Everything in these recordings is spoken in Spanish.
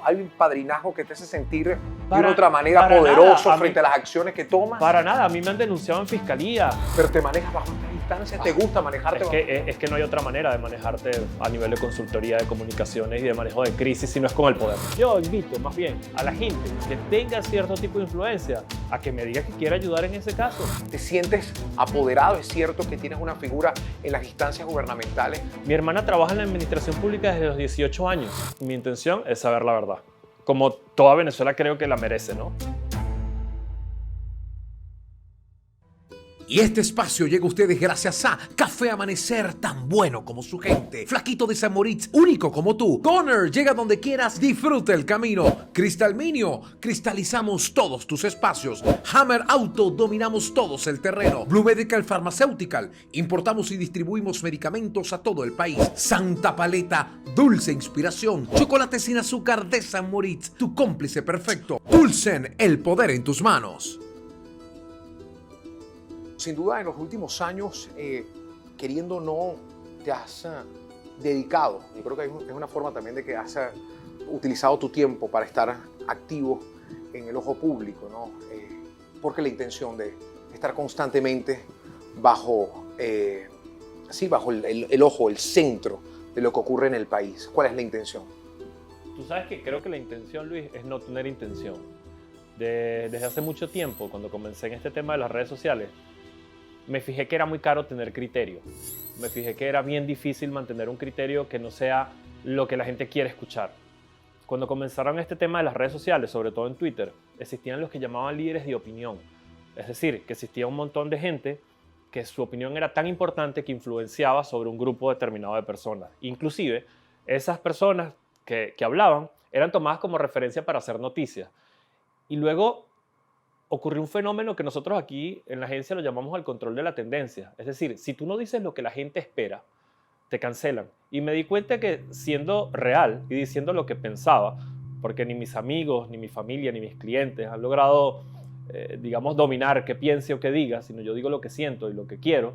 ¿Hay un padrinazgo que te hace sentir de una otra manera poderoso frente a las acciones que tomas? Para nada, a mí me han denunciado en fiscalía. Pero te manejas bajo estas instancias, ¿te gusta manejarte? Es que no hay otra manera de manejarte a nivel de consultoría de comunicaciones y de manejo de crisis si no es con el poder. Yo invito más bien a la gente que tenga cierto tipo de influencia a que me diga que quiere ayudar en ese caso. ¿Te sientes apoderado? ¿Es cierto que tienes una figura en las instancias gubernamentales? Mi hermana trabaja en la administración pública desde los 18 años. Mi intención es saber la verdad. Como toda Venezuela creo que la merece, ¿no? Y este espacio llega a ustedes gracias a Café Amanecer, tan bueno como su gente. Flaquito de San Moritz, único como tú. Corner, llega donde quieras, disfruta el camino. Cristalminio, cristalizamos todos tus espacios. Hammer Auto, dominamos todos el terreno. Blue Medical Pharmaceutical, importamos y distribuimos medicamentos a todo el país. Santa Paleta, dulce inspiración. Chocolate sin azúcar de San Moritz, tu cómplice perfecto. Dulcen, el poder en tus manos. Sin duda, en los últimos años, queriendo o no, te has dedicado. Y creo que es una forma también de que has utilizado tu tiempo para estar activo en el ojo público, ¿no? Porque la intención de estar constantemente bajo el ojo, el centro de lo que ocurre en el país. ¿Cuál es la intención? Tú sabes que creo que la intención, Luis, es no tener intención. Desde hace mucho tiempo, cuando comencé en este tema de las redes sociales, me fijé que era muy caro tener criterio. Me fijé que era bien difícil mantener un criterio que no sea lo que la gente quiere escuchar. Cuando comenzaron este tema de las redes sociales, sobre todo en Twitter, existían los que llamaban líderes de opinión. Es decir, que existía un montón de gente que su opinión era tan importante que influenciaba sobre un grupo determinado de personas. Inclusive, esas personas que hablaban eran tomadas como referencia para hacer noticias. Y luego ocurrió un fenómeno que nosotros aquí en la agencia lo llamamos al control de la tendencia. Es decir, si tú no dices lo que la gente espera, te cancelan. Y me di cuenta que siendo real y diciendo lo que pensaba, porque ni mis amigos, ni mi familia, ni mis clientes han logrado, digamos, dominar qué piense o qué diga, sino yo digo lo que siento y lo que quiero,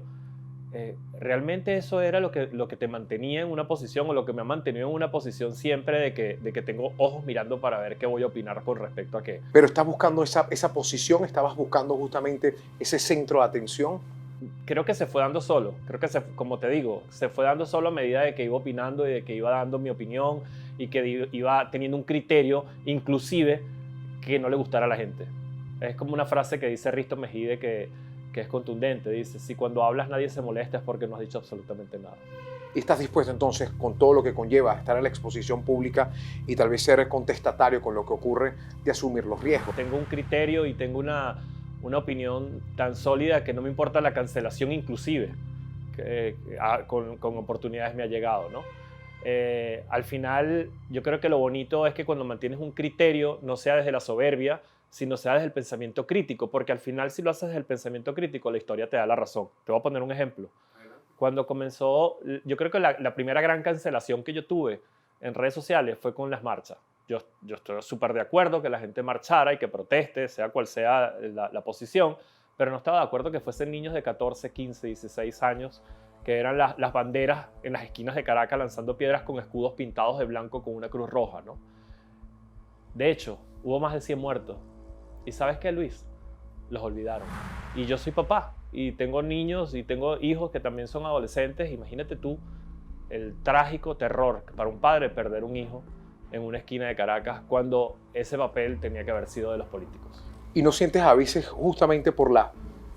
realmente eso era lo que te mantenía en una posición, o lo que me ha mantenido en una posición siempre de que tengo ojos mirando para ver qué voy a opinar con respecto a qué. Pero estás buscando esa posición, estabas buscando justamente ese centro de atención. Creo que se fue dando solo, como te digo, se fue dando solo a medida de que iba opinando y de que iba dando mi opinión y que iba teniendo un criterio, inclusive, que no le gustara a la gente. Es como una frase que dice Risto Mejide que es contundente. Dice, si cuando hablas nadie se molesta es porque no has dicho absolutamente nada. ¿Y estás dispuesto entonces, con todo lo que conlleva estar en la exposición pública y tal vez ser contestatario con lo que ocurre, de asumir los riesgos? Tengo un criterio y tengo una opinión tan sólida que no me importa la cancelación inclusive, que con oportunidades me ha llegado, ¿no? Al final, yo creo que lo bonito es que cuando mantienes un criterio, no sea desde la soberbia, sino sea desde el pensamiento crítico, porque al final si lo haces desde el pensamiento crítico, la historia te da la razón. Te voy a poner un ejemplo. Cuando comenzó, yo creo que la primera gran cancelación que yo tuve en redes sociales fue con las marchas. Yo estoy súper de acuerdo que la gente marchara y que proteste, sea cual sea la posición, pero no estaba de acuerdo que fuesen niños de 14, 15, 16 años, que eran las banderas en las esquinas de Caracas lanzando piedras con escudos pintados de blanco con una cruz roja, ¿no? De hecho, hubo más de 100 muertos. ¿Y sabes qué, Luis? Los olvidaron. Y yo soy papá y tengo niños y tengo hijos que también son adolescentes. Imagínate tú el trágico terror para un padre perder un hijo en una esquina de Caracas cuando ese papel tenía que haber sido de los políticos. ¿Y no sientes a veces, justamente por la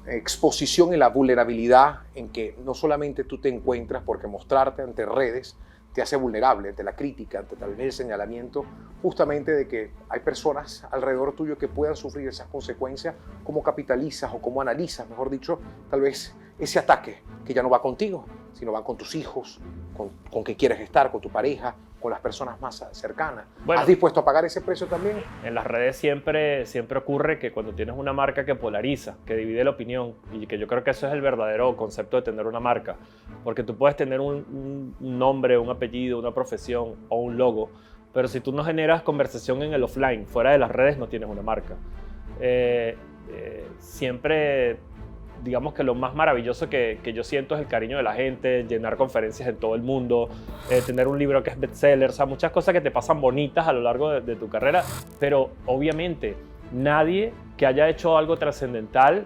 exposición y la vulnerabilidad en que no solamente tú te encuentras, porque mostrarte ante redes te hace vulnerable ante la crítica, ante tal vez el señalamiento, justamente de que hay personas alrededor tuyo que puedan sufrir esas consecuencias? ¿Cómo capitalizas o cómo analizas, mejor dicho, tal vez ese ataque que ya no va contigo, sino va con tus hijos, con que quieres estar, con tu pareja, con las personas más cercanas? Bueno, ¿Has dispuesto a pagar ese precio también? En las redes siempre ocurre que cuando tienes una marca que polariza, que divide la opinión, y que yo creo que eso es el verdadero concepto de tener una marca, porque tú puedes tener un nombre, un apellido, una profesión o un logo, pero si tú no generas conversación en el offline, fuera de las redes, no tienes una marca. Siempre digamos que lo más maravilloso que yo siento es el cariño de la gente, llenar conferencias en todo el mundo, tener un libro que es bestseller, o sea, muchas cosas que te pasan bonitas a lo largo de tu carrera, pero obviamente nadie que haya hecho algo trascendental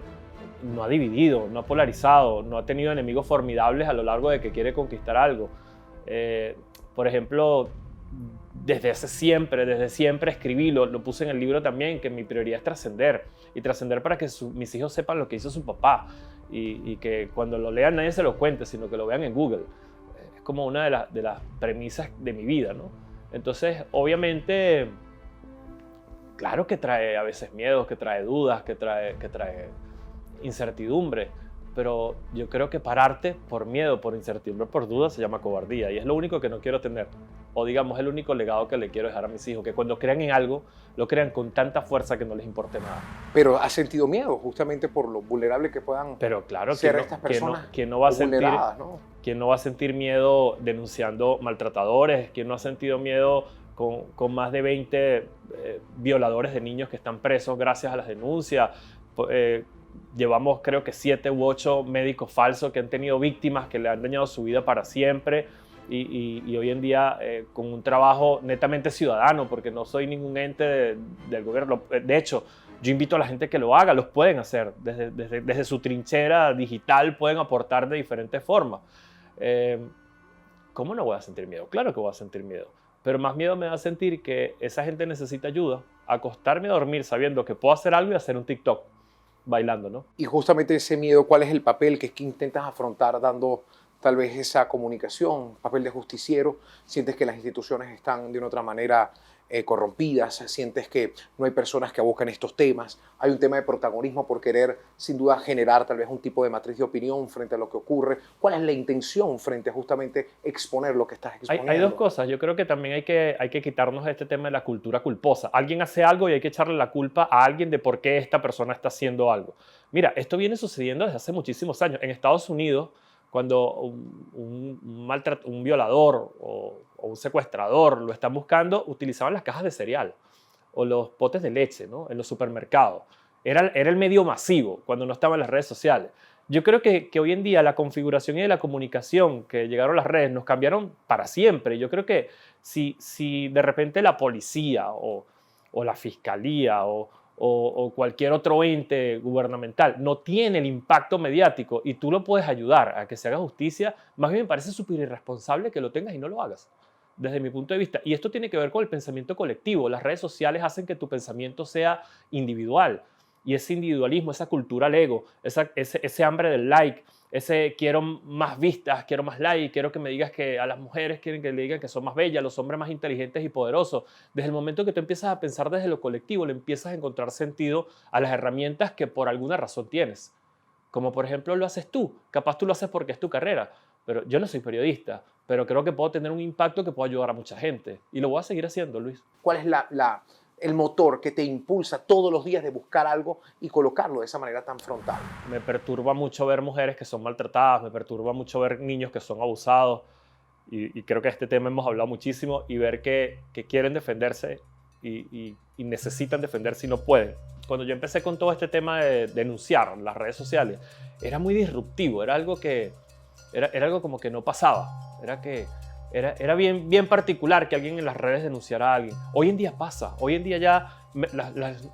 no ha dividido, no ha polarizado, no ha tenido enemigos formidables a lo largo de que quiere conquistar algo. Por ejemplo, desde siempre escribí, lo puse en el libro también, que mi prioridad es trascender, y trascender para que mis hijos sepan lo que hizo su papá, y que cuando lo lean nadie se lo cuente, sino que lo vean en Google. Es como una de las premisas de mi vida, ¿no? Entonces, obviamente, claro que trae a veces miedos, que trae dudas, que trae incertidumbre, pero yo creo que pararte por miedo, por incertidumbre, por duda se llama cobardía, y es lo único que no quiero tener, o digamos el único legado que le quiero dejar a mis hijos, que cuando crean en algo, lo crean con tanta fuerza que no les importe nada. Pero has sentido miedo justamente por lo vulnerable que puedan Pero claro, ser estas personas ¿quién no va a sentir, ¿no? ¿quién no va a sentir miedo denunciando maltratadores? ¿Quién no ha sentido miedo con más de 20 violadores de niños que están presos gracias a las denuncias? Llevamos creo que 7 u 8 médicos falsos que han tenido víctimas que le han dañado su vida para siempre, y hoy en día con un trabajo netamente ciudadano, porque no soy ningún ente del gobierno. De hecho, yo invito a la gente que lo haga, los pueden hacer desde su trinchera digital, pueden aportar de diferentes formas. ¿Cómo no voy a sentir miedo? Claro que voy a sentir miedo, pero más miedo me da sentir que esa gente necesita ayuda, acostarme a dormir sabiendo que puedo hacer algo y hacer un TikTok bailando, ¿no? Y justamente ese miedo, ¿cuál es el papel que intentas afrontar dando tal vez esa comunicación, papel de justiciero? ¿Sientes que las instituciones están de una otra manera corrompidas? ¿Sientes que no hay personas que buscan estos temas? Hay un tema de protagonismo por querer, sin duda, generar tal vez un tipo de matriz de opinión frente a lo que ocurre. ¿Cuál es la intención frente a justamente exponer lo que estás exponiendo? Hay dos cosas. Yo creo que también hay que quitarnos este tema de la cultura culposa. Alguien hace algo y hay que echarle la culpa a alguien de por qué esta persona está haciendo algo. Mira, esto viene sucediendo desde hace muchísimos años. En Estados Unidos, cuando un violador o un secuestrador lo están buscando, utilizaban las cajas de cereal o los potes de leche, ¿no? En los supermercados. Era el medio masivo cuando no estaban las redes sociales. Yo creo que hoy en día la configuración y la comunicación que llegaron las redes nos cambiaron para siempre. Yo creo que si de repente la policía o la fiscalía o cualquier otro ente gubernamental no tiene el impacto mediático y tú lo puedes ayudar a que se haga justicia, más bien me parece súper irresponsable que lo tengas y no lo hagas, desde mi punto de vista. Y esto tiene que ver con el pensamiento colectivo. Las redes sociales hacen que tu pensamiento sea individual, y ese individualismo, esa cultura al ego, ese hambre del like, ese quiero más vistas, quiero más like, quiero que me digas que a las mujeres quieren que le digan que son más bellas, los hombres más inteligentes y poderosos. Desde el momento que tú empiezas a pensar desde lo colectivo, le empiezas a encontrar sentido a las herramientas que por alguna razón tienes. Como por ejemplo lo haces tú. Capaz tú lo haces porque es tu carrera, pero yo no soy periodista, pero creo que puedo tener un impacto que pueda ayudar a mucha gente. Y lo voy a seguir haciendo, Luis. ¿Cuál es el motor que te impulsa todos los días de buscar algo y colocarlo de esa manera tan frontal? Me perturba mucho ver mujeres que son maltratadas, me perturba mucho ver niños que son abusados, y creo que de este tema hemos hablado muchísimo, y ver que quieren defenderse y necesitan defenderse y no pueden. Cuando yo empecé con todo este tema de denunciar las redes sociales, era muy disruptivo, era algo como que no pasaba, era bien particular que alguien en las redes denunciara a alguien. Hoy en día pasa, hoy en día ya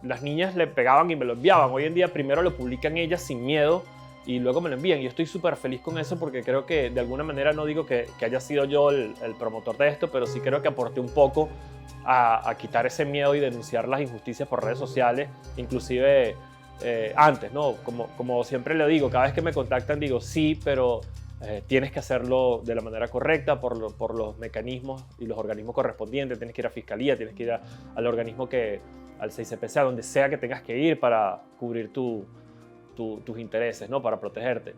las niñas le pegaban y me lo enviaban. Hoy en día primero lo publican ellas sin miedo y luego me lo envían. Y yo estoy súper feliz con eso, porque creo que de alguna manera, no digo que haya sido yo el promotor de esto, pero sí creo que aporté un poco a quitar ese miedo y denunciar las injusticias por redes sociales, inclusive antes, ¿no? Como siempre le digo, cada vez que me contactan digo sí, pero tienes que hacerlo de la manera correcta por los mecanismos y los organismos correspondientes. Tienes que ir a fiscalía, tienes que ir al organismo al CICPC, a donde sea que tengas que ir para cubrir tus intereses, ¿no? Para protegerte.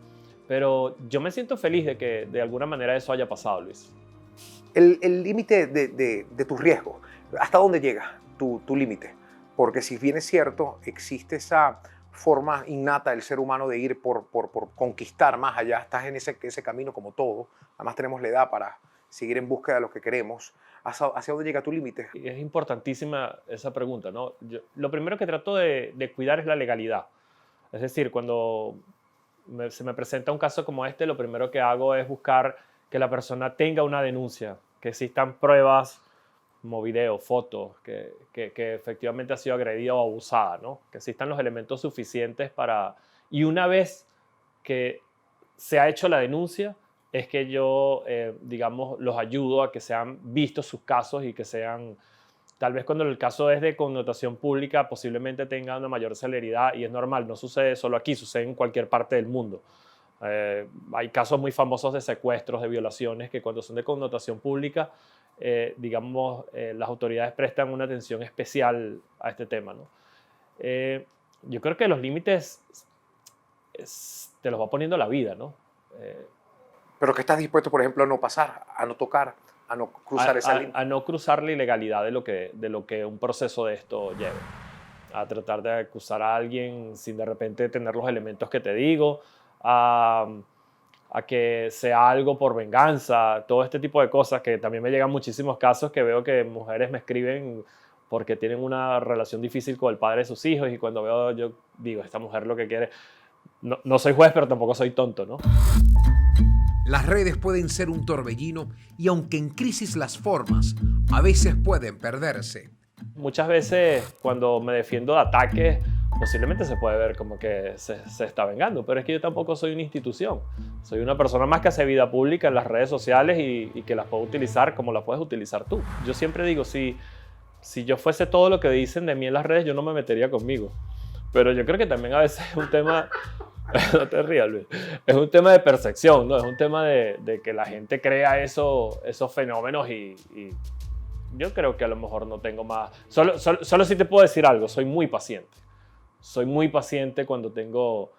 Pero yo me siento feliz de que de alguna manera eso haya pasado, Luis. El límite de tus riesgos, ¿hasta dónde llega tu límite? Porque si bien es cierto, existe esa forma innata del ser humano de ir por conquistar más allá. Estás en ese camino como todo. Además tenemos la edad para seguir en búsqueda de lo que queremos. ¿Hacia dónde llega tu límite? Es importantísima esa pregunta, ¿no? Lo primero que trato de cuidar es la legalidad. Es decir, cuando se me presenta un caso como este, lo primero que hago es buscar que la persona tenga una denuncia, que existan pruebas como video, fotos, que efectivamente ha sido agredida o abusada, ¿no? Que existan los elementos suficientes para... Y una vez que se ha hecho la denuncia, es que yo, digamos, los ayudo a que sean vistos sus casos y que sean... Tal vez cuando el caso es de connotación pública, posiblemente tenga una mayor celeridad y es normal, no sucede solo aquí, sucede en cualquier parte del mundo. Hay casos muy famosos de secuestros, de violaciones, que cuando son de connotación pública, digamos, las autoridades prestan una atención especial a este tema, ¿no? Yo creo que los límites te los va poniendo la vida, ¿no? Pero que estás dispuesto, por ejemplo, a no pasar, a no tocar, a no cruzar esa línea. A no cruzar la ilegalidad de lo que un proceso de esto lleve. A tratar de acusar a alguien sin de repente tener los elementos que te digo, a que sea algo por venganza, todo este tipo de cosas, que también me llegan muchísimos casos que veo que mujeres me escriben porque tienen una relación difícil con el padre de sus hijos y cuando veo, yo digo, esta mujer lo que quiere... No soy juez, pero tampoco soy tonto, ¿no? Las redes pueden ser un torbellino y aunque en crisis las formas, a veces pueden perderse. Muchas veces cuando me defiendo de ataques, posiblemente se puede ver como que se está vengando, pero es que yo tampoco soy una institución. Soy una persona más que hace vida pública en las redes sociales y que las puedo utilizar como las puedes utilizar tú. Yo siempre digo, si yo fuese todo lo que dicen de mí en las redes, yo no me metería conmigo. Pero yo creo que también a veces es un tema... No te rías, Luis. Es un tema de percepción, ¿no? Es un tema de que la gente crea esos fenómenos y yo creo que a lo mejor no tengo más... Solo sí te puedo decir algo, soy muy paciente. Soy muy paciente cuando tengo...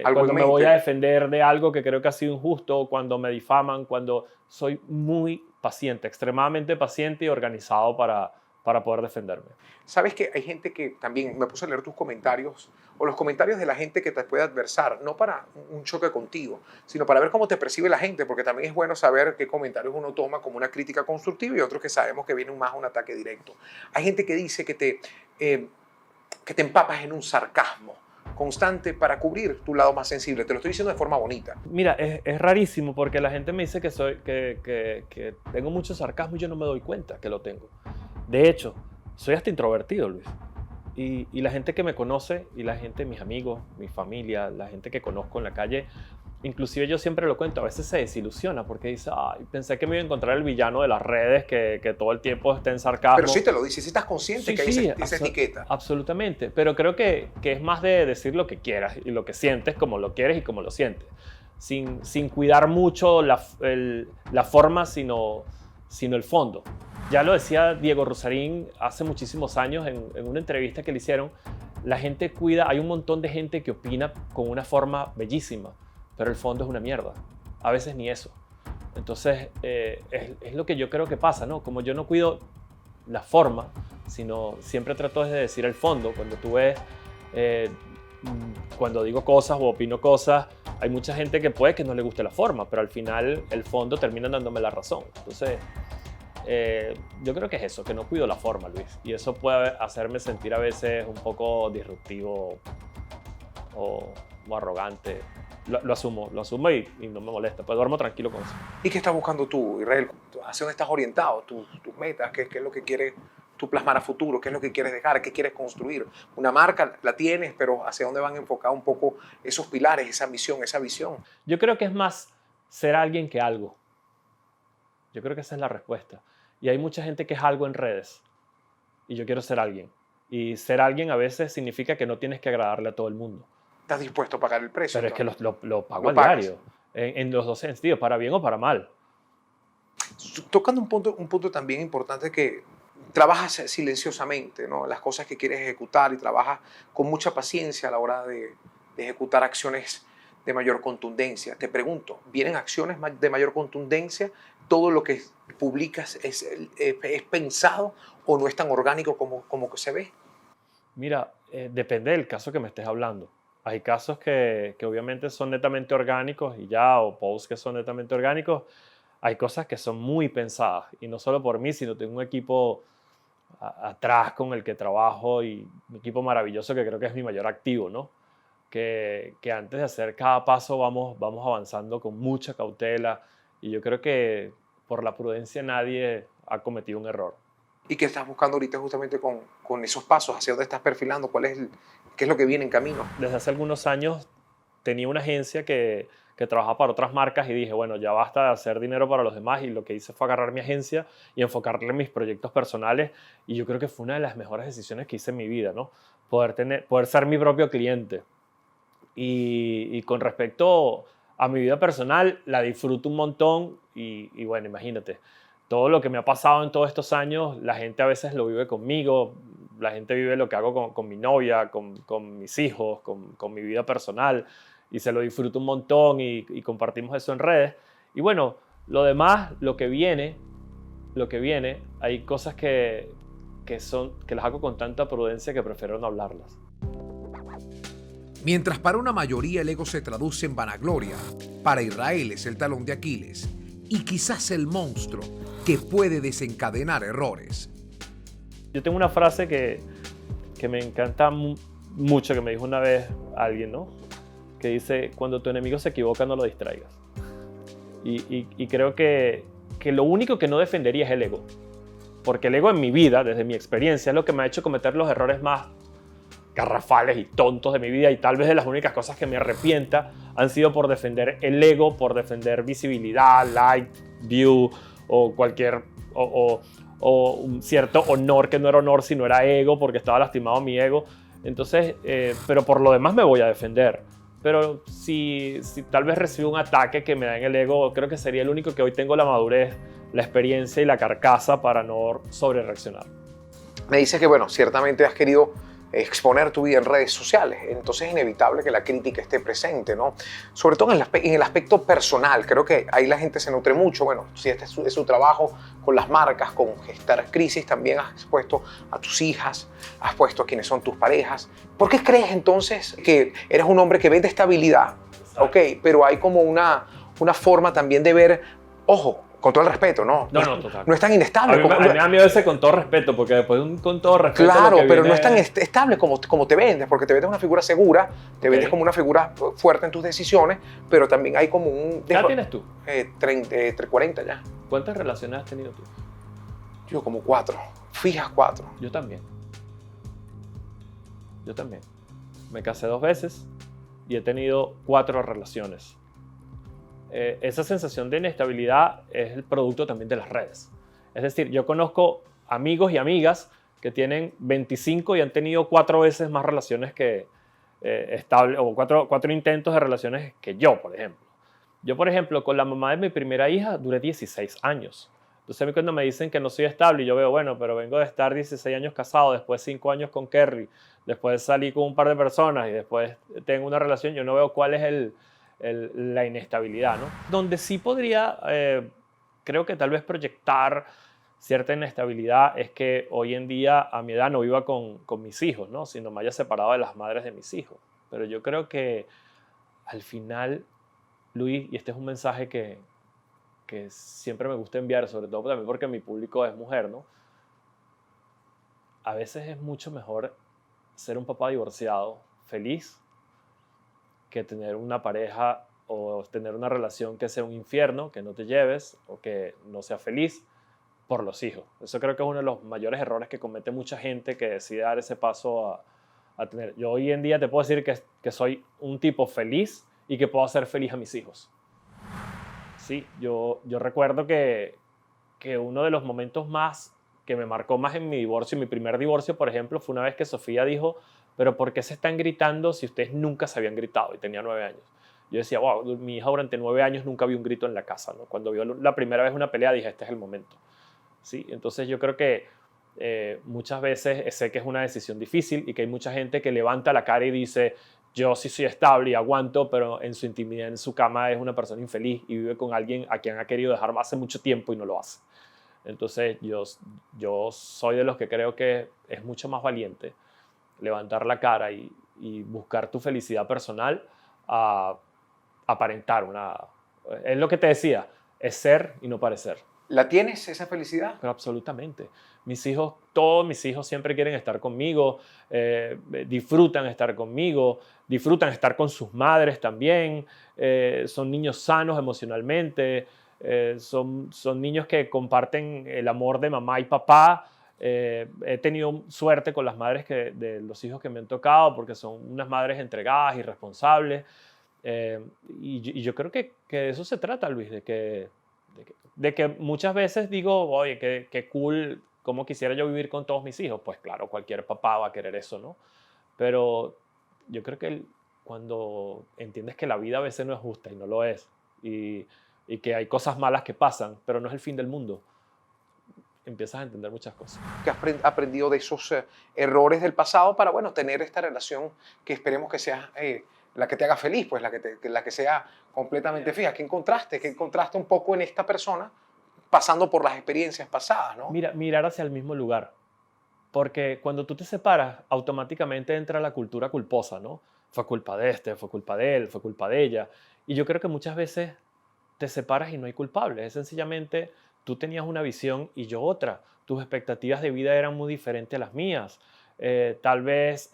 cuando me voy a defender de algo que creo que ha sido injusto, cuando me difaman, cuando soy muy paciente, extremadamente paciente y organizado para poder defenderme. Sabes que hay gente que también, me puse a leer tus comentarios o los comentarios de la gente que te puede adversar, no para un choque contigo, sino para ver cómo te percibe la gente, porque también es bueno saber qué comentarios uno toma como una crítica constructiva y otros que sabemos que vienen más a un ataque directo. Hay gente que dice que te empapas en un sarcasmo constante para cubrir tu lado más sensible. Te lo estoy diciendo de forma bonita. Mira, es rarísimo porque la gente me dice que tengo mucho sarcasmo y yo no me doy cuenta que lo tengo. De hecho, soy hasta introvertido, Luis. Y la gente que me conoce, y la gente, mis amigos, mi familia, la gente que conozco en la calle, inclusive yo siempre lo cuento, a veces se desilusiona porque dice, ay, pensé que me iba a encontrar el villano de las redes que todo el tiempo está en sarcasmo. Pero sí te lo dices, sí estás consciente Sí, que hay sí, esa etiqueta. Absolutamente, pero creo que es más de decir lo que quieras y lo que sientes, como lo quieres y como lo sientes, sin cuidar mucho la forma, sino el fondo. Ya lo decía Diego Rusarín hace muchísimos años en una entrevista que le hicieron. La gente cuida, hay un montón de gente que opina con una forma bellísima, pero el fondo es una mierda. A veces ni eso. Entonces, es lo que yo creo que pasa, ¿no? Como yo no cuido la forma, sino siempre trato de decir el fondo. Cuando tú ves, cuando digo cosas o opino cosas, hay mucha gente que puede que no le guste la forma, pero al final el fondo termina dándome la razón. Entonces, yo creo que es eso, que no cuido la forma, Luis. Y eso puede hacerme sentir a veces un poco disruptivo o arrogante. Lo asumo y no me molesta, pues duermo tranquilo con eso. ¿Y qué estás buscando tú, Israel? ¿Hacia dónde estás orientado? ¿Tus metas? ¿Qué es lo que quieres tú plasmar a futuro? ¿Qué es lo que quieres dejar? ¿Qué quieres construir? Una marca la tienes, pero ¿hacia dónde van enfocados un poco esos pilares, esa misión, esa visión? Yo creo que es más ser alguien que algo. Yo creo que esa es la respuesta. Y hay mucha gente que es algo en redes. Y yo quiero ser alguien. Y ser alguien a veces significa que no tienes que agradarle a todo el mundo. ¿Estás dispuesto a pagar el precio? Pero entonces? es que lo pago Lo al pagas. diario. En los dos sentidos, para bien o para mal. Tocando un punto también importante, que trabajas silenciosamente, ¿no? Las cosas que quieres ejecutar, y trabajas con mucha paciencia a la hora de ejecutar acciones de mayor contundencia. Te pregunto, ¿vienen acciones de mayor contundencia? ¿Todo lo que publicas es pensado o no es tan orgánico como que se ve? Mira, depende del caso que me estés hablando. Hay casos que obviamente son netamente orgánicos o posts que son netamente orgánicos. Hay cosas que son muy pensadas, y no solo por mí, sino tengo un equipo atrás con el que trabajo, y un equipo maravilloso que creo que es mi mayor activo, ¿no? que antes de hacer cada paso vamos avanzando con mucha cautela, y yo creo que por la prudencia nadie ha cometido un error. ¿Y qué estás buscando ahorita justamente con esos pasos? ¿Hacia dónde estás perfilando? ¿Qué es lo que viene en camino? Desde hace algunos años tenía una agencia que trabajaba para otras marcas, y dije, bueno, ya basta de hacer dinero para los demás, y lo que hice fue agarrar mi agencia y enfocarle en mis proyectos personales, y yo creo que fue una de las mejores decisiones que hice en mi vida, ¿no? Poder ser mi propio cliente. Y con respecto a mi vida personal, la disfruto un montón, y bueno, imagínate, todo lo que me ha pasado en todos estos años, la gente a veces lo vive conmigo, la gente vive lo que hago con mi novia, con mis hijos, con mi vida personal, y se lo disfruto un montón, y compartimos eso en redes. Y bueno, lo demás, lo que viene, hay cosas que las hago con tanta prudencia que prefiero no hablarlas. Mientras para una mayoría el ego se traduce en vanagloria, para Israel es el talón de Aquiles y quizás el monstruo que puede desencadenar errores. Yo tengo una frase que me encanta mucho, que me dijo una vez alguien, ¿no? Que dice, cuando tu enemigo se equivoca, no lo distraigas. Y creo que lo único que no defendería es el ego. Porque el ego en mi vida, desde mi experiencia, es lo que me ha hecho cometer los errores más garrafales y tontos de mi vida, y tal vez de las únicas cosas que me arrepienta han sido por defender el ego, por defender visibilidad, like, view, o cualquier, o un cierto honor que no era honor sino era ego, porque estaba lastimado mi ego. Entonces, pero por lo demás me voy a defender. Pero si tal vez recibo un ataque que me da en el ego, creo que sería el único que hoy tengo la madurez, la experiencia y la carcasa para no sobrereaccionar. Me dices que, bueno, ciertamente has querido exponer tu vida en redes sociales, entonces es inevitable que la crítica esté presente, ¿no? Sobre todo en el aspecto personal, creo que ahí la gente se nutre mucho. Bueno, si este es su trabajo con las marcas, con gestar crisis, también has expuesto a tus hijas, has puesto a quienes son tus parejas. ¿Por qué crees entonces que eres un hombre que vende estabilidad? Ok, pero hay como una forma también de ver, ojo, con todo el respeto, ¿no? No, total. No es tan inestable. A mí me da miedo ese con todo respeto, porque después con todo respeto... Claro, pero no es tan estable como te vendes, porque te vendes una figura segura, te vendes como una figura fuerte en tus decisiones, pero también hay como un... ¿Qué edad tienes tú? 40 ya. ¿Cuántas relaciones has tenido tú? Yo como 4, fijas 4. Yo también. Me casé 2 veces y he tenido 4 relaciones. Esa sensación de inestabilidad es el producto también de las redes. Es decir, yo conozco amigos y amigas que tienen 25 y han tenido 4 veces más relaciones que estables, o 4 intentos de relaciones que yo, por ejemplo. Yo, por ejemplo, con la mamá de mi primera hija duré 16 años. Entonces, a mí cuando me dicen que no soy estable, y yo veo, bueno, pero vengo de estar 16 años casado, después 5 años con Kerry, después salí con un par de personas y después tengo una relación, yo no veo cuál es la inestabilidad, ¿no? Donde sí podría, creo que tal vez proyectar cierta inestabilidad es que hoy en día a mi edad no viva con mis hijos, ¿no? Sino me haya separado de las madres de mis hijos. Pero yo creo que al final, Luis, y este es un mensaje que siempre me gusta enviar, sobre todo también porque mi público es mujer, ¿no? A veces es mucho mejor ser un papá divorciado feliz que tener una pareja o tener una relación que sea un infierno, que no te lleves o que no sea feliz por los hijos. Eso creo que es uno de los mayores errores que comete mucha gente que decide dar ese paso a tener. Yo hoy en día te puedo decir que soy un tipo feliz y que puedo hacer feliz a mis hijos. Sí, yo recuerdo que uno de los momentos más que me marcó más en mi divorcio, en mi primer divorcio, por ejemplo, fue una vez que Sofía dijo, pero ¿por qué se están gritando si ustedes nunca se habían gritado? Y tenía 9 años. Yo decía, wow, mi hija durante 9 años nunca vio un grito en la casa, ¿no? Cuando vio la primera vez una pelea dije, este es el momento. ¿Sí? Entonces yo creo que muchas veces sé que es una decisión difícil y que hay mucha gente que levanta la cara y dice, yo sí soy estable y aguanto, pero en su intimidad, en su cama es una persona infeliz y vive con alguien a quien ha querido dejar hace mucho tiempo y no lo hace. Entonces yo soy de los que creo que es mucho más valiente levantar la cara y buscar tu felicidad personal a aparentar es lo que te decía, es ser y no parecer. ¿La tienes, esa felicidad? Pero absolutamente. Mis hijos, todos mis hijos siempre quieren estar conmigo, disfrutan estar conmigo, disfrutan estar con sus madres también, son niños sanos emocionalmente, son niños que comparten el amor de mamá y papá. He tenido suerte con las madres de los hijos que me han tocado porque son unas madres entregadas y responsables. Y yo creo que de eso se trata, Luis, de que muchas veces digo, oye, qué cool, cómo quisiera yo vivir con todos mis hijos. Pues claro, cualquier papá va a querer eso, ¿no? Pero yo creo que cuando entiendes que la vida a veces no es justa y no lo es, y que hay cosas malas que pasan, pero no es el fin del mundo, empiezas a entender muchas cosas. Que has aprendido de esos errores del pasado para, bueno, tener esta relación que esperemos que sea la que te haga feliz, pues la que sea completamente fija. ¿Qué encontraste? ¿Qué encontraste un poco en esta persona pasando por las experiencias pasadas, ¿no? Mirar hacia el mismo lugar. Porque cuando tú te separas, automáticamente entra la cultura culposa, ¿no? Fue culpa de este, fue culpa de él, fue culpa de ella. Y yo creo que muchas veces te separas y no hay culpables. Es sencillamente tú tenías una visión y yo otra. Tus expectativas de vida eran muy diferentes a las mías. Tal vez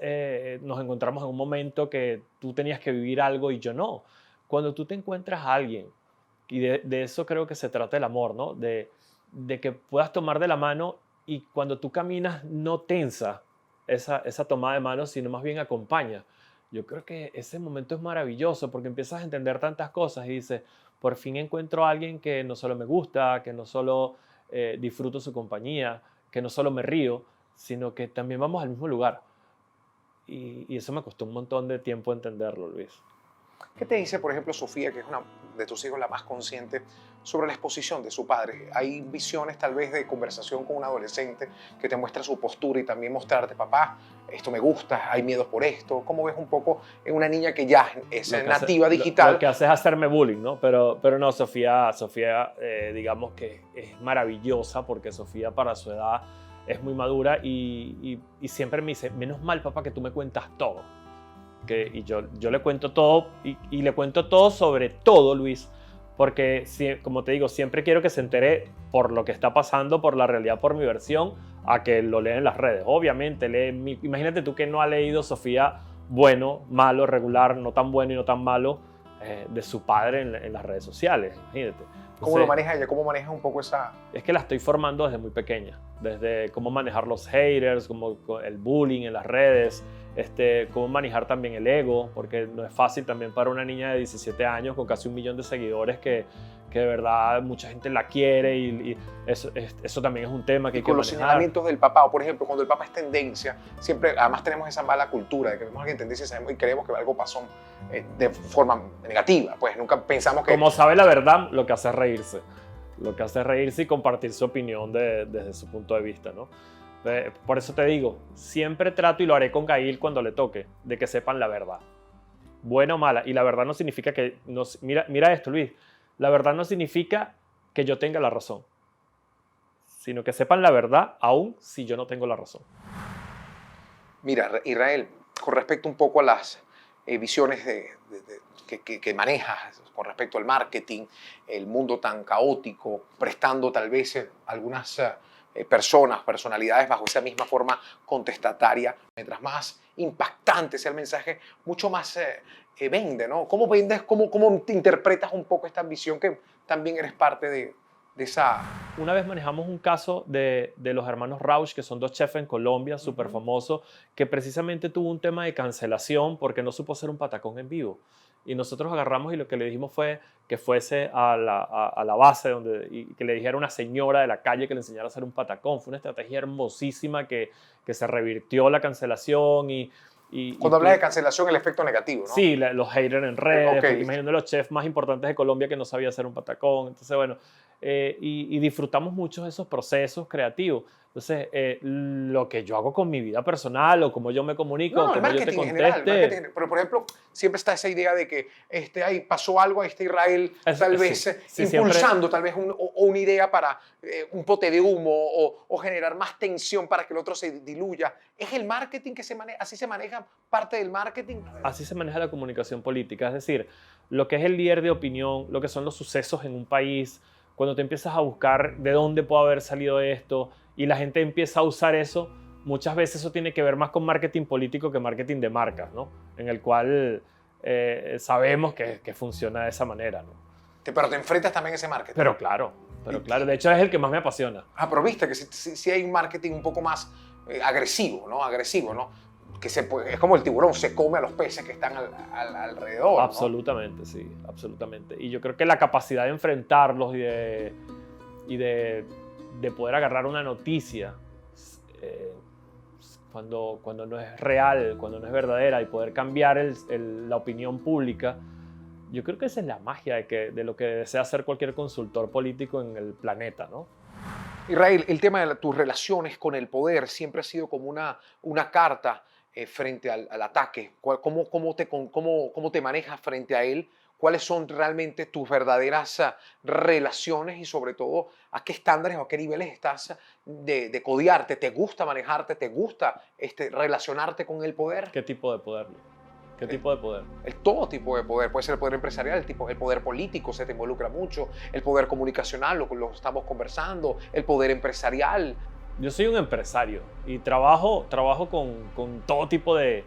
nos encontramos en un momento que tú tenías que vivir algo y yo no. Cuando tú te encuentras a alguien, y de eso creo que se trata el amor, ¿no? De que puedas tomar de la mano y cuando tú caminas no tensa esa tomada de mano, sino más bien acompaña. Yo creo que ese momento es maravilloso porque empiezas a entender tantas cosas y dices, por fin encuentro a alguien que no solo me gusta, que no solo disfruto su compañía, que no solo me río, sino que también vamos al mismo lugar. Y eso me costó un montón de tiempo entenderlo, Luis. ¿Qué te dice, por ejemplo, Sofía, que es una de tus hijos la más consciente, sobre la exposición de su padre? Hay visiones tal vez de conversación con un adolescente que te muestra su postura y también mostrarte, papá, esto me gusta, hay miedos por esto. ¿Cómo ves un poco en una niña que ya es nativa digital? Lo que hace es hacerme bullying, ¿no? Pero no, Sofía, digamos que es maravillosa porque Sofía para su edad es muy madura y siempre me dice, menos mal, papá, que tú me cuentas todo. Y yo le cuento todo y le cuento todo sobre todo, Luis, porque, como te digo, siempre quiero que se entere por lo que está pasando, por la realidad, por mi versión, a que lo lea en las redes. Obviamente, imagínate tú que no ha leído Sofía bueno, malo, regular, no tan bueno y no tan malo, de su padre en las redes sociales, imagínate. Entonces, ¿cómo lo maneja ella? ¿Cómo maneja un poco esa...? Es que la estoy formando desde muy pequeña, desde cómo manejar los haters, como el bullying en las redes, cómo manejar también el ego, porque no es fácil también para una niña de 17 años con casi 1 millón de seguidores que de verdad mucha gente la quiere y eso también es un tema que hay que manejar. Con los señalamientos del papá, o por ejemplo, cuando el papá es tendencia, siempre, además tenemos esa mala cultura de que vemos a alguien tendencia y creemos que algo pasó de forma negativa, pues nunca pensamos que... Como sabe la verdad, lo que hace es reírse. Lo que hace es reírse y compartir su opinión desde su punto de vista, ¿no? Por eso te digo, siempre trato, y lo haré con Gail cuando le toque, de que sepan la verdad. Buena o mala. Y la verdad no significa que... Mira esto, Luis. La verdad no significa que yo tenga la razón, sino que sepan la verdad aún si yo no tengo la razón. Mira, Israel, con respecto un poco a las visiones que manejas con respecto al marketing, el mundo tan caótico, prestando tal vez algunas personalidades bajo esa misma forma contestataria, mientras más impactante sea el mensaje, mucho más vende, ¿no? ¿Cómo vendes, cómo te interpretas un poco esta visión que también eres parte de esa...? Una vez manejamos un caso de los hermanos Rauch, que son 2 chefs en Colombia, súper famosos, que precisamente tuvo un tema de cancelación porque no supo hacer un patacón en vivo. Y nosotros agarramos y lo que le dijimos fue que fuese a la base y que le dijera a una señora de la calle que le enseñara a hacer un patacón. Fue una estrategia hermosísima que se revirtió la cancelación Cuando hablas de cancelación, el efecto negativo, ¿no? Sí, los haters en redes, Okay. imagínate los chefs más importantes de Colombia que no sabía hacer un patacón. Entonces, bueno, y disfrutamos mucho de esos procesos creativos. Entonces, lo que yo hago con mi vida personal o como yo me comunico, No, como yo te conteste. Pero, por ejemplo, siempre está esa idea de que ahí pasó algo, Israel, tal vez impulsando tal vez una idea para un pote de humo o generar más tensión para que el otro se diluya. ¿Es el marketing que se maneja? ¿Así se maneja parte del marketing? Así se maneja la comunicación política. Es decir, lo que es el líder de opinión, lo que son los sucesos en un país, cuando te empiezas a buscar de dónde puede haber salido esto y la gente empieza a usar eso, muchas veces eso tiene que ver más con marketing político que marketing de marcas, ¿no? En el cual sabemos que funciona de esa manera, ¿no? Pero te enfrentas también a ese marketing. Pero claro, de hecho es el que más me apasiona. Pero viste que sí hay un marketing un poco más agresivo, ¿no? Que es como el tiburón, se come a los peces que están alrededor. Absolutamente, ¿no? Sí, absolutamente. Y yo creo que la capacidad de enfrentarlos y de poder agarrar una noticia cuando no es real, cuando no es verdadera, y poder cambiar la opinión pública, yo creo que esa es la magia de lo que desea hacer cualquier consultor político en el planeta, ¿no? Israel, el tema de tus relaciones con el poder siempre ha sido como una carta frente al ataque. ¿Cómo te manejas frente a él? ¿Cuáles son realmente tus verdaderas relaciones y sobre todo a qué estándares o a qué niveles estás de codearte? ¿Te gusta manejarte? ¿Te gusta relacionarte con el poder? ¿Qué tipo de poder? ¿Qué tipo de poder? Todo tipo de poder. Puede ser el poder empresarial, el poder político se te involucra mucho, el poder comunicacional, lo estamos conversando, el poder empresarial. Yo soy un empresario y trabajo con todo tipo de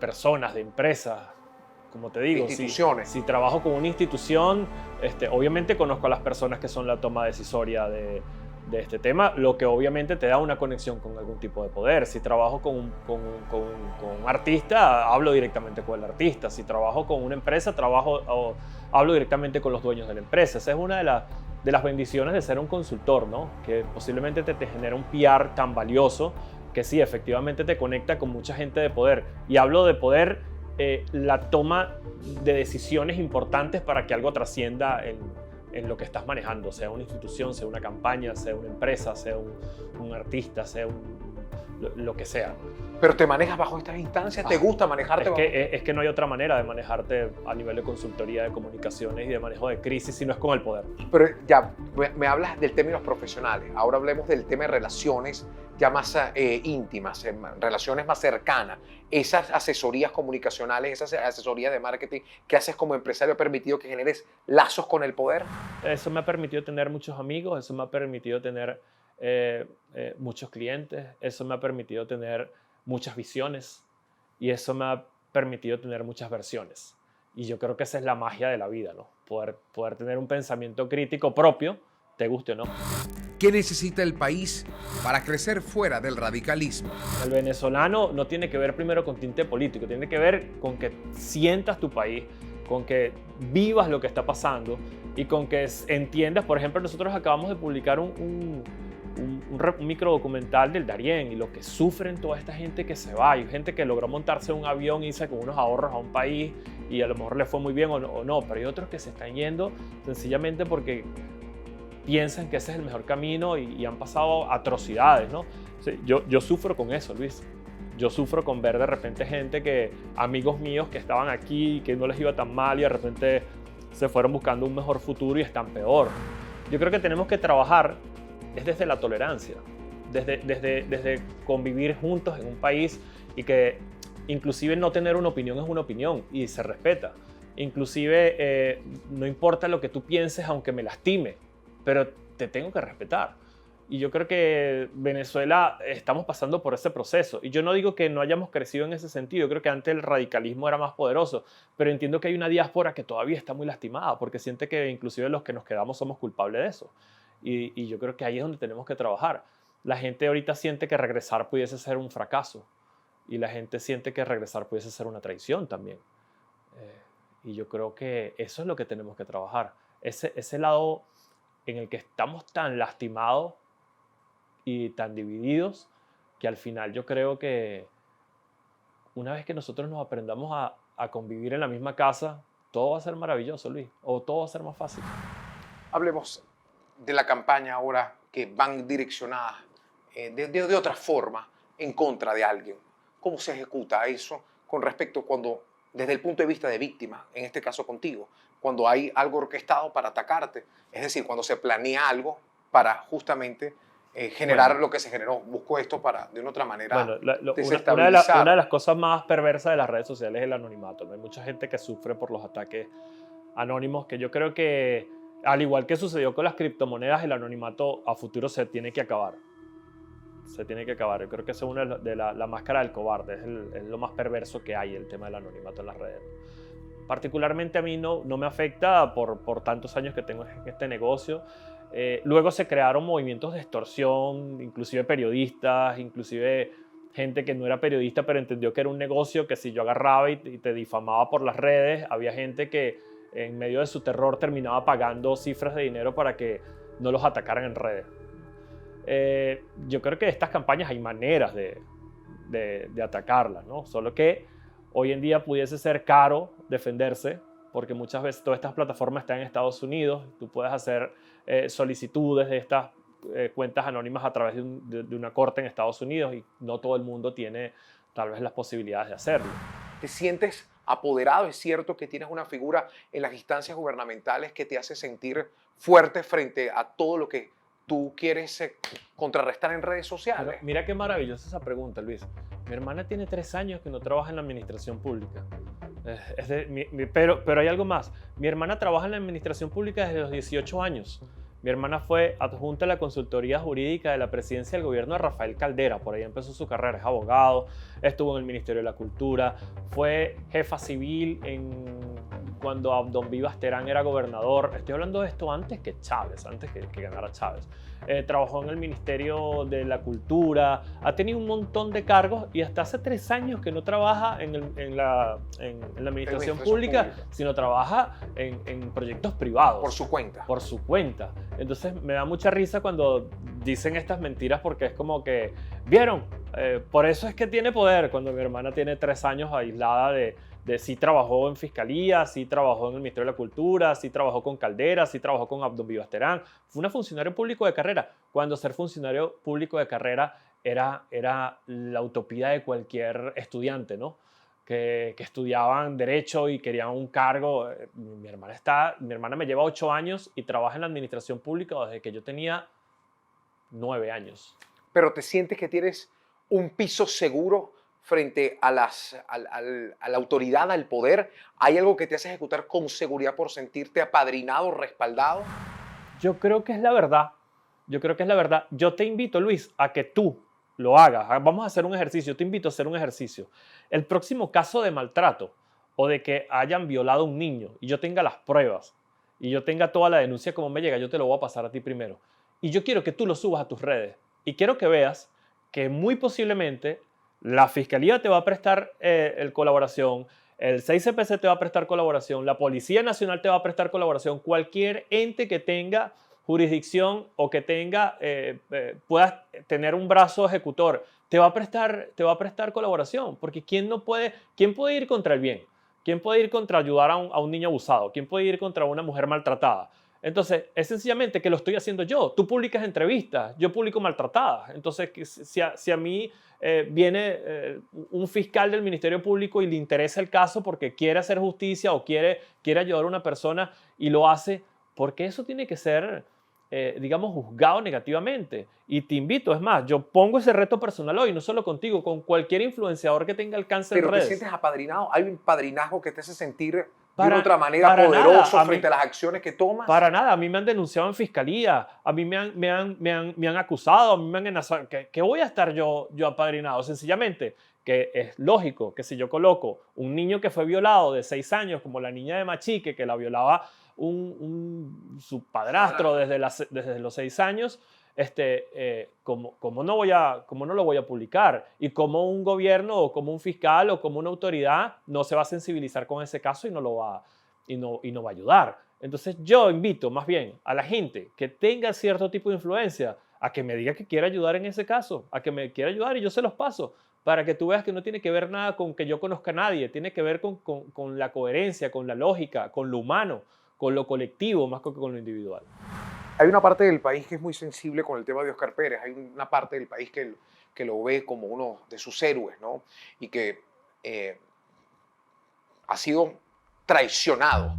personas, de empresas, como te digo. Instituciones. Si trabajo con una institución, obviamente conozco a las personas que son la toma decisoria de este tema, lo que obviamente te da una conexión con algún tipo de poder. Si trabajo con un artista, hablo directamente con el artista. Si trabajo con una empresa, hablo directamente con los dueños de la empresa. Esa es una de las bendiciones de ser un consultor, ¿no? Que posiblemente te genera un PR tan valioso que sí, efectivamente te conecta con mucha gente de poder. Y hablo de poder, la toma de decisiones importantes para que algo trascienda en lo que estás manejando, sea una institución, sea una campaña, sea una empresa, sea un artista, sea lo que sea. ¿Pero te manejas bajo estas instancias? ¿Te gusta manejarte es que no hay otra manera de manejarte a nivel de consultoría de comunicaciones y de manejo de crisis si no es con el poder. Pero ya, me hablas del términos profesionales. Ahora hablemos del tema de relaciones ya más íntimas, relaciones más cercanas. Esas asesorías comunicacionales, esas asesorías de marketing que haces como empresario ha permitido que generes lazos con el poder. Eso me ha permitido tener muchos amigos, eso me ha permitido tener muchos clientes, eso me ha permitido tener muchas visiones y eso me ha permitido tener muchas versiones. Y yo creo que esa es la magia de la vida, ¿no? Poder tener un pensamiento crítico propio, te guste o no. ¿Qué necesita el país para crecer fuera del radicalismo? El venezolano no tiene que ver primero con tinte político, tiene que ver con que sientas tu país, con que vivas lo que está pasando y con que entiendas. Por ejemplo, nosotros acabamos de publicar un microdocumental del Darién y lo que sufren toda esta gente que se va. Hay gente que logró montarse en un avión, irse con unos ahorros a un país y a lo mejor le fue muy bien o no, pero hay otros que se están yendo sencillamente porque piensan que ese es el mejor camino y han pasado atrocidades, ¿no? Yo sufro con eso, Luis. Yo sufro con ver de repente amigos míos que estaban aquí, que no les iba tan mal y de repente se fueron buscando un mejor futuro y están peor. Yo creo que tenemos que trabajar desde la tolerancia, desde convivir juntos en un país y que inclusive no tener una opinión es una opinión y se respeta. Inclusive no importa lo que tú pienses aunque me lastime, pero te tengo que respetar. Y yo creo que Venezuela estamos pasando por ese proceso. Y yo no digo que no hayamos crecido en ese sentido. Yo creo que antes el radicalismo era más poderoso. Pero entiendo que hay una diáspora que todavía está muy lastimada porque siente que inclusive los que nos quedamos somos culpables de eso. Y yo creo que ahí es donde tenemos que trabajar. La gente ahorita siente que regresar pudiese ser un fracaso. Y la gente siente que regresar pudiese ser una traición también. Y yo creo que eso es lo que tenemos que trabajar. Ese lado en el que estamos tan lastimados y tan divididos, que al final yo creo que una vez que nosotros nos aprendamos a convivir en la misma casa, todo va a ser maravilloso, Luis, o todo va a ser más fácil. Hablemos de la campaña ahora que van direccionadas de otra forma en contra de alguien. ¿Cómo se ejecuta eso con respecto cuando, desde el punto de vista de víctima, en este caso contigo, cuando hay algo orquestado para atacarte? Es decir, cuando se planea algo para justamente generar lo que se generó. Busco esto para, de una otra manera, desestabilizar. Una de las cosas más perversas de las redes sociales es el anonimato, ¿no? Hay mucha gente que sufre por los ataques anónimos, que yo creo que Al igual que sucedió con las criptomonedas, el anonimato a futuro se tiene que acabar. Se tiene que acabar. Yo creo que eso es una de la máscara del cobarde. Es lo más perverso que hay, el tema del anonimato en las redes. Particularmente a mí no me afecta por tantos años que tengo en este negocio. Luego se crearon movimientos de extorsión, inclusive periodistas, inclusive gente que no era periodista pero entendió que era un negocio, que si yo agarraba y te difamaba por las redes, había gente que en medio de su terror terminaba pagando cifras de dinero para que no los atacaran en redes. Yo creo que de estas campañas hay maneras de atacarlas, ¿no? Solo que hoy en día pudiese ser caro defenderse, porque muchas veces todas estas plataformas están en Estados Unidos. Tú puedes hacer solicitudes de estas cuentas anónimas a través de una corte en Estados Unidos y no todo el mundo tiene tal vez las posibilidades de hacerlo. ¿Te sientes apoderado? ¿Es cierto que tienes una figura en las instancias gubernamentales que te hace sentir fuerte frente a todo lo que tú quieres contrarrestar en redes sociales? Pero mira qué maravillosa esa pregunta, Luis. Mi hermana tiene 3 años que no trabaja en la administración pública. Pero hay algo más. Mi hermana trabaja en la administración pública desde los 18 años. Mi hermana fue adjunta a la consultoría jurídica de la presidencia del gobierno de Rafael Caldera. Por ahí empezó su carrera, es abogado, estuvo en el Ministerio de la Cultura, fue jefa civil cuando Don Vivas Terán era gobernador. Estoy hablando de esto antes que Chávez, antes que ganara Chávez. Trabajó en el Ministerio de la Cultura, ha tenido un montón de cargos y hasta hace 3 años que no trabaja en la administración pública, sino trabaja en proyectos privados. Por su cuenta. Por su cuenta. Entonces me da mucha risa cuando dicen estas mentiras porque es como que, ¿vieron? Por eso es que tiene poder, cuando mi hermana tiene 3 años aislada de sí trabajó en Fiscalía, sí trabajó en el Ministerio de la Cultura, sí trabajó con Caldera, sí trabajó con Don Vivas Terán. Fue una funcionario público de carrera, cuando ser funcionario público de carrera era la utopía de cualquier estudiante, ¿no? Que estudiaban Derecho y querían un cargo. Mi hermana me lleva 8 años y trabaja en la administración pública desde que yo tenía 9 años. Pero te sientes que tienes un piso seguro frente a la autoridad, al poder. ¿Hay algo que te hace ejecutar con seguridad por sentirte apadrinado, respaldado? Yo creo que es la verdad. Yo te invito, Luis, a que tú lo hagas. Vamos a hacer un ejercicio. Te invito a hacer un ejercicio. El próximo caso de maltrato o de que hayan violado a un niño y yo tenga las pruebas y yo tenga toda la denuncia como me llega, yo te lo voy a pasar a ti primero. Y yo quiero que tú lo subas a tus redes. Y quiero que veas que muy posiblemente la Fiscalía te va a prestar colaboración, el 6CPC te va a prestar colaboración, la Policía Nacional te va a prestar colaboración, cualquier ente que tenga jurisdicción o que pueda tener un brazo ejecutor, te va a prestar colaboración, porque ¿quién puede ir contra el bien? ¿Quién puede ir contra ayudar a un niño abusado? ¿Quién puede ir contra una mujer maltratada? Entonces, es sencillamente que lo estoy haciendo yo. Tú publicas entrevistas, yo publico maltratadas. Entonces, si a mí viene un fiscal del Ministerio Público y le interesa el caso porque quiere hacer justicia o quiere ayudar a una persona y lo hace, porque eso tiene que ser, digamos, juzgado negativamente. Y te invito, es más, yo pongo ese reto personal hoy, no solo contigo, con cualquier influenciador que tenga alcance en redes. Pero te sientes apadrinado, hay un padrinazgo que te hace sentir de una otra manera poderoso frente a las acciones que tomas. Para nada, a mí me han denunciado en Fiscalía, a mí me han acusado, a mí me han amenazado. ¿Qué voy a estar yo apadrinado? Sencillamente que es lógico que si yo coloco un niño que fue violado de 6 años, como la niña de Machique, que la violaba su padrastro desde los 6 años, ¿cómo no lo voy a publicar? Y como un gobierno o como un fiscal o como una autoridad no se va a sensibilizar con ese caso y no va a ayudar. Entonces yo invito más bien a la gente que tenga cierto tipo de influencia a que me diga que quiere ayudar en ese caso, a que me quiera ayudar y yo se los paso, para que tú veas que no tiene que ver nada con que yo conozca a nadie, tiene que ver con la coherencia, con la lógica, con lo humano, con lo colectivo más que con lo individual. Hay una parte del país que es muy sensible con el tema de Óscar Pérez. Hay una parte del país que lo ve como uno de sus héroes, ¿no? Y que ha sido traicionado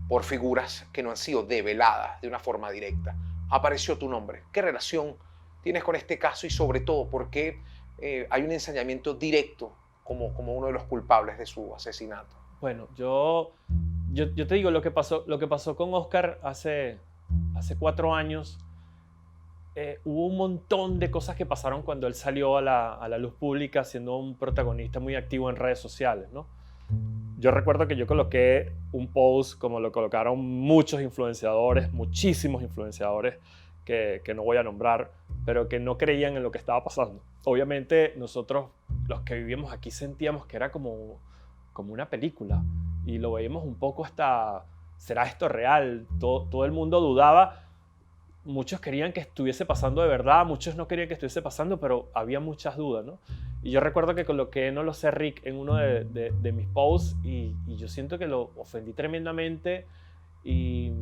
por figuras que no han sido develadas de una forma directa. Apareció tu nombre. ¿Qué relación tienes con este caso y sobre todo por qué hay un ensañamiento directo como uno de los culpables de su asesinato? Bueno, yo te digo lo que pasó con Óscar hace hace 4 años, hubo un montón de cosas que pasaron cuando él salió a la luz pública siendo un protagonista muy activo en redes sociales, ¿no? Yo recuerdo que yo coloqué un post como lo colocaron muchos influenciadores, muchísimos influenciadores que no voy a nombrar, pero que no creían en lo que estaba pasando. Obviamente nosotros, los que vivíamos aquí, sentíamos que era como una película y lo veíamos un poco hasta, ¿será esto real? Todo el mundo dudaba. Muchos querían que estuviese pasando de verdad, muchos no querían que estuviese pasando, pero había muchas dudas, ¿no? Y yo recuerdo que coloqué "no lo sé, Rick" en uno de mis posts y yo siento que lo ofendí tremendamente y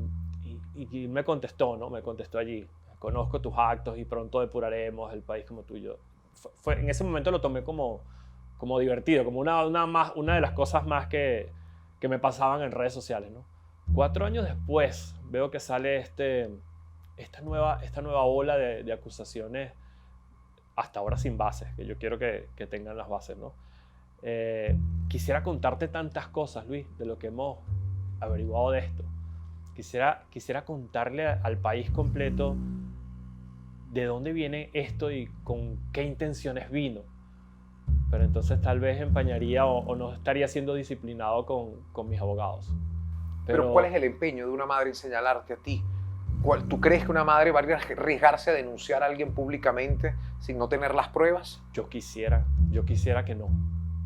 me contestó, ¿no? Me contestó allí: "Conozco tus actos y pronto depuraremos el país como tuyo". En ese momento lo tomé como divertido, como una de las cosas más que me pasaban en redes sociales, ¿no? 4 años después veo que sale esta nueva ola de acusaciones, hasta ahora sin bases, que yo quiero que tengan las bases, ¿no? Quisiera contarte tantas cosas, Luis, de lo que hemos averiguado de esto. Quisiera contarle al país completo de dónde viene esto y con qué intenciones vino. Pero entonces tal vez empañaría o no estaría siendo disciplinado con mis abogados. Pero ¿cuál es el empeño de una madre en señalarte a ti? ¿Tú crees que una madre va a arriesgarse a denunciar a alguien públicamente sin no tener las pruebas? Yo quisiera que no.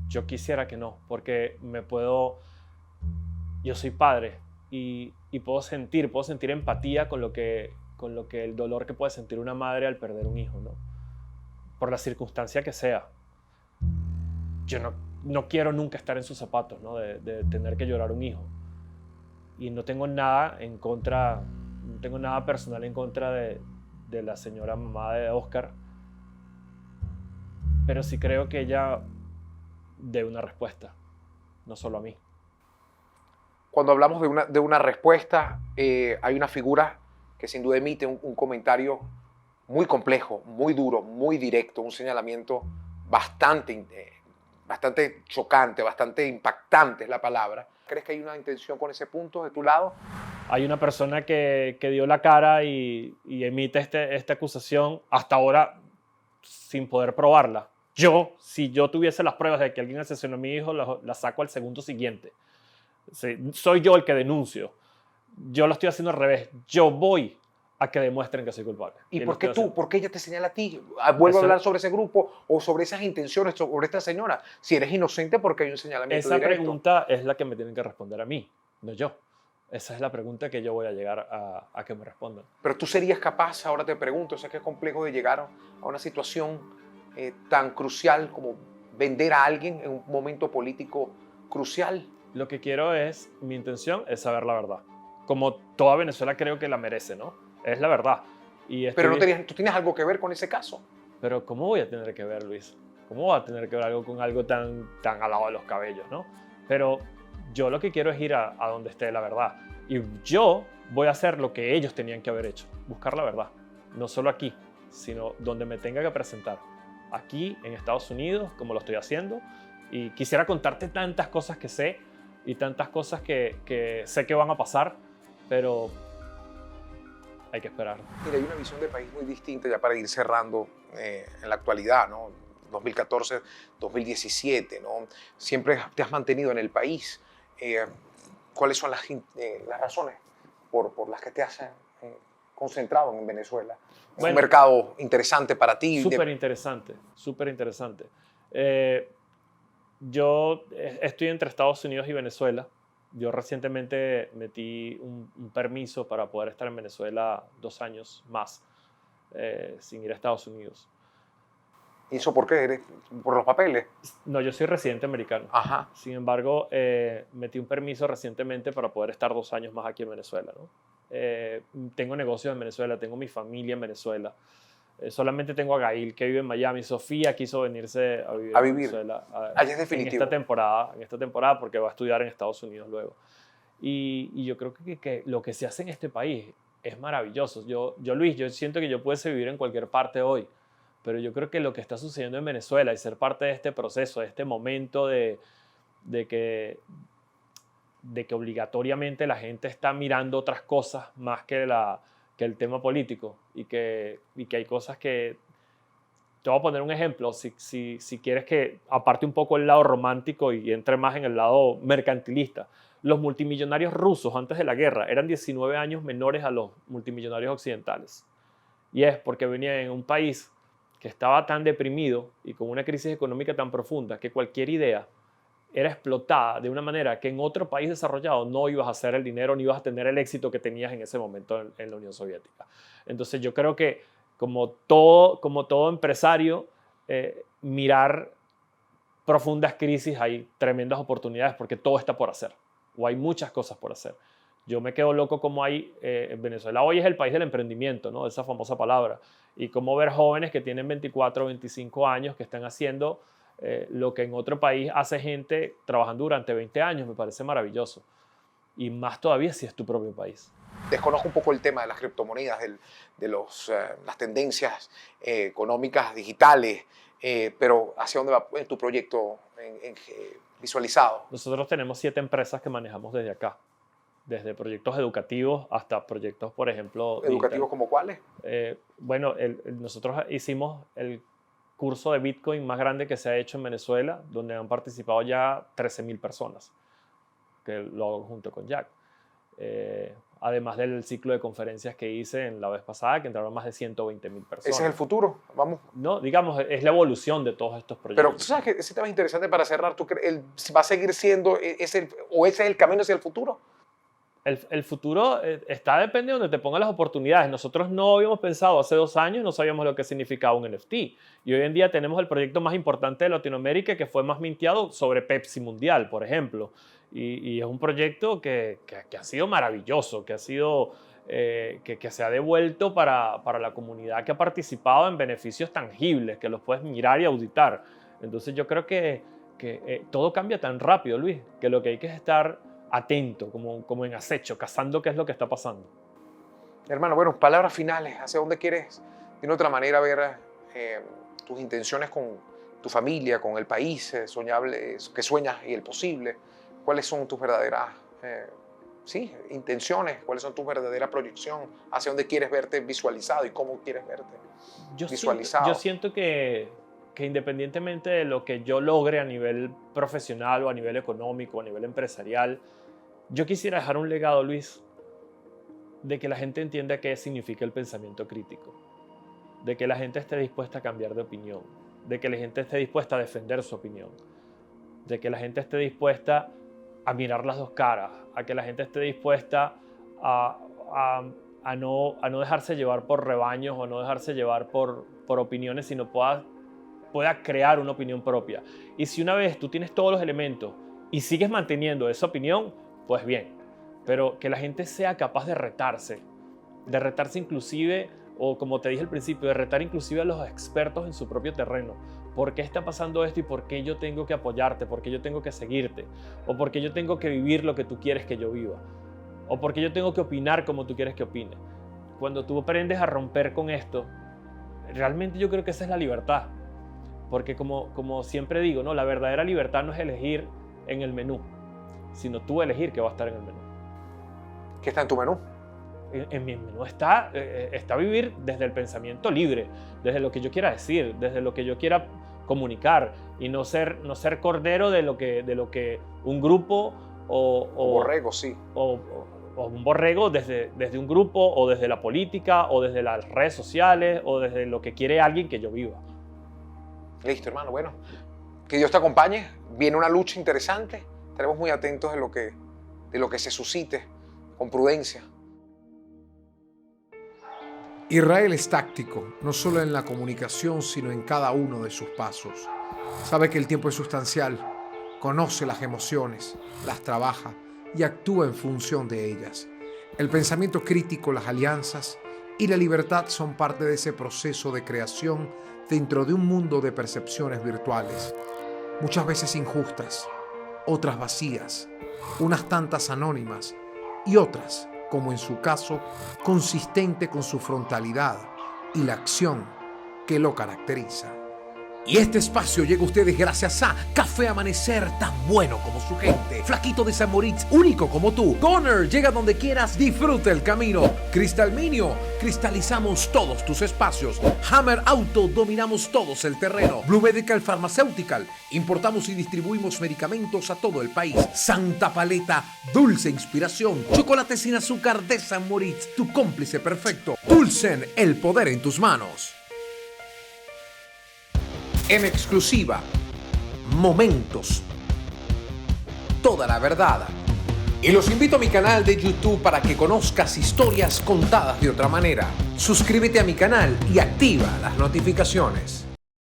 Yo quisiera que no, porque yo soy padre y puedo sentir empatía con lo que el dolor que puede sentir una madre al perder un hijo, ¿no? Por la circunstancia que sea. Yo no quiero nunca estar en sus zapatos, ¿no? De tener que llorar un hijo. Y no tengo nada personal en contra de la señora mamá de Oscar, pero sí creo que ella dé una respuesta, no solo a mí. Cuando hablamos de una respuesta, hay una figura que sin duda emite un comentario muy complejo, muy duro, muy directo, un señalamiento bastante chocante, bastante impactante es la palabra. ¿Crees que hay una intención con ese punto de tu lado? Hay una persona que dio la cara y emite esta acusación hasta ahora sin poder probarla. Si yo tuviese las pruebas de que alguien asesinó a mi hijo, la saco al segundo siguiente. Sí, soy yo el que denuncio. Yo lo estoy haciendo al revés. Yo voy a que demuestren que soy culpable. ¿Y por qué tú? ¿Por qué ella te señala a ti? Vuelvo a hablar sobre ese grupo o sobre esas intenciones, sobre esta señora. Si eres inocente, porque hay un señalamiento directo. Esa directo. pregunta es la que me tienen que responder a mí, no yo. Esa es la pregunta que yo voy a llegar a que me respondan. Pero tú serías capaz, ahora te pregunto, sé que es complejo de llegar a una situación tan crucial como vender a alguien en un momento político crucial. Lo que quiero mi intención es saber la verdad. Como toda Venezuela creo que la merece, ¿no? Es la verdad. Pero tú tienes algo que ver con ese caso. Pero ¿cómo voy a tener que ver, Luis? ¿Cómo voy a tener que ver algo con algo tan al lado de los cabellos, no? Pero yo lo que quiero es ir a donde esté la verdad. Y yo voy a hacer lo que ellos tenían que haber hecho. Buscar la verdad. No solo aquí, sino donde me tenga que presentar. Aquí, en Estados Unidos, como lo estoy haciendo. Y quisiera contarte tantas cosas que sé y tantas cosas que sé que van a pasar, pero hay que esperar. Mira, hay una visión de país muy distinta ya para ir cerrando en la actualidad, ¿no? 2014, 2017, ¿no? Siempre te has mantenido en el país. ¿Cuáles son las razones por las que te has concentrado en Venezuela? Es un mercado interesante para ti. Súper interesante, súper interesante. Yo estoy entre Estados Unidos y Venezuela. Yo recientemente metí un permiso para poder estar en Venezuela 2 años más sin ir a Estados Unidos. ¿Y eso por qué? ¿Por los papeles? No, yo soy residente americano. Ajá. Sin embargo, metí un permiso recientemente para poder estar 2 años más aquí en Venezuela, ¿no? Tengo negocios en Venezuela, tengo mi familia en Venezuela. Solamente tengo a Gail, que vive en Miami. Sofía quiso venirse a vivir en Venezuela. Allá es definitivo. En esta temporada, porque va a estudiar en Estados Unidos luego. Y yo creo que lo que se hace en este país es maravilloso. Luis, yo siento que yo pudiese vivir en cualquier parte hoy, pero yo creo que lo que está sucediendo en Venezuela y ser parte de este proceso, de este momento de que obligatoriamente la gente está mirando otras cosas más que el tema político y que hay cosas que... Te voy a poner un ejemplo, si quieres que aparte un poco el lado romántico y entre más en el lado mercantilista. Los multimillonarios rusos antes de la guerra eran 19 años menores a los multimillonarios occidentales. Y es porque venían en un país que estaba tan deprimido y con una crisis económica tan profunda que cualquier idea era explotada de una manera que en otro país desarrollado no ibas a hacer el dinero ni ibas a tener el éxito que tenías en ese momento en la Unión Soviética. Entonces yo creo que como todo empresario, mirar profundas crisis, hay tremendas oportunidades porque todo está por hacer, o hay muchas cosas por hacer. Yo me quedo loco como hay en Venezuela. Hoy es el país del emprendimiento, ¿no? Esa famosa palabra. Y como ver jóvenes que tienen 24 o 25 años que están haciendo lo que en otro país hace gente trabajando durante 20 años, me parece maravilloso. Y más todavía si es tu propio país. Desconozco un poco el tema de las criptomonedas, de las tendencias económicas digitales, pero ¿hacia dónde va tu proyecto visualizado? Nosotros tenemos 7 empresas que manejamos desde acá, desde proyectos educativos hasta proyectos, por ejemplo... ¿Educativos como cuáles? Bueno, nosotros hicimos el curso de Bitcoin más grande que se ha hecho en Venezuela, donde han participado ya 13.000 personas, que lo hago junto con Jack. Además del ciclo de conferencias que hice en la vez pasada, que entraron más de 120.000 personas. ¿Ese es el futuro? Vamos. No, digamos, es la evolución de todos estos proyectos. Pero tú sabes que ese tema es interesante para cerrar. ¿Tú crees va a seguir siendo ese es el camino hacia el futuro? El futuro depende de donde te pongan las oportunidades. Nosotros no habíamos pensado hace 2 años, no sabíamos lo que significaba un NFT. Y hoy en día tenemos el proyecto más importante de Latinoamérica que fue más minteado sobre Pepsi Mundial, por ejemplo. Y es un proyecto que ha sido maravilloso, que ha sido que se ha devuelto para la comunidad que ha participado en beneficios tangibles, que los puedes mirar y auditar. Entonces yo creo que todo cambia tan rápido, Luis, que lo que hay que es estar atento, como en acecho, cazando qué es lo que está pasando. Hermano, bueno, palabras finales. ¿Hacia dónde quieres, de una otra manera, ver tus intenciones con tu familia, con el país soñable, que sueñas y el posible? ¿Cuáles son tus verdaderas intenciones? ¿Cuáles son tu verdadera proyección? ¿Hacia dónde quieres verte visualizado y cómo quieres verte visualizado? Yo siento que independientemente de lo que yo logre a nivel profesional o a nivel económico o a nivel empresarial, yo quisiera dejar un legado, Luis, de que la gente entienda qué significa el pensamiento crítico, de que la gente esté dispuesta a cambiar de opinión, de que la gente esté dispuesta a defender su opinión, de que la gente esté dispuesta a mirar las dos caras, a que la gente esté dispuesta a no dejarse llevar por rebaños o no dejarse llevar por opiniones, sino pueda crear una opinión propia. Y si una vez tú tienes todos los elementos y sigues manteniendo esa opinión, pues bien, pero que la gente sea capaz de retarse inclusive, o como te dije al principio, de retar inclusive a los expertos en su propio terreno. ¿Por qué está pasando esto y por qué yo tengo que apoyarte? ¿Por qué yo tengo que seguirte? ¿O por qué yo tengo que vivir lo que tú quieres que yo viva? ¿O por qué yo tengo que opinar como tú quieres que opine? Cuando tú aprendes a romper con esto, realmente yo creo que esa es la libertad. Porque como siempre digo, ¿no? La verdadera libertad no es elegir en el menú, sino tú elegir qué va a estar en el menú. ¿Qué está en tu menú? En mi menú está vivir desde el pensamiento libre, desde lo que yo quiera decir, desde lo que yo quiera comunicar y no ser cordero de lo que un grupo o borrego, sí. O un borrego desde un grupo o desde la política o desde las redes sociales o desde lo que quiere alguien que yo viva. Listo, hermano. Bueno, que Dios te acompañe. Viene una lucha interesante. Estaremos muy atentos de lo que se suscite con prudencia. Israel es táctico, no solo en la comunicación, sino en cada uno de sus pasos. Sabe que el tiempo es sustancial, conoce las emociones, las trabaja y actúa en función de ellas. El pensamiento crítico, las alianzas y la libertad son parte de ese proceso de creación dentro de un mundo de percepciones virtuales, muchas veces injustas, otras vacías, unas tantas anónimas y otras, como en su caso, consistente con su frontalidad y la acción que lo caracteriza. Y este espacio llega a ustedes gracias a Café Amanecer, tan bueno como su gente. Flaquito de San Moritz, único como tú. Goner, llega donde quieras, disfruta el camino. Cristalminio, cristalizamos todos tus espacios. Hammer Auto, dominamos todos el terreno. Blue Medical Pharmaceutical, importamos y distribuimos medicamentos a todo el país. Santa Paleta, dulce inspiración. Chocolate sin azúcar de San Moritz, tu cómplice perfecto. Dulcen, el poder en tus manos. En exclusiva, Momentos, toda la verdad. Y los invito a mi canal de YouTube para que conozcas historias contadas de otra manera. Suscríbete a mi canal y activa las notificaciones.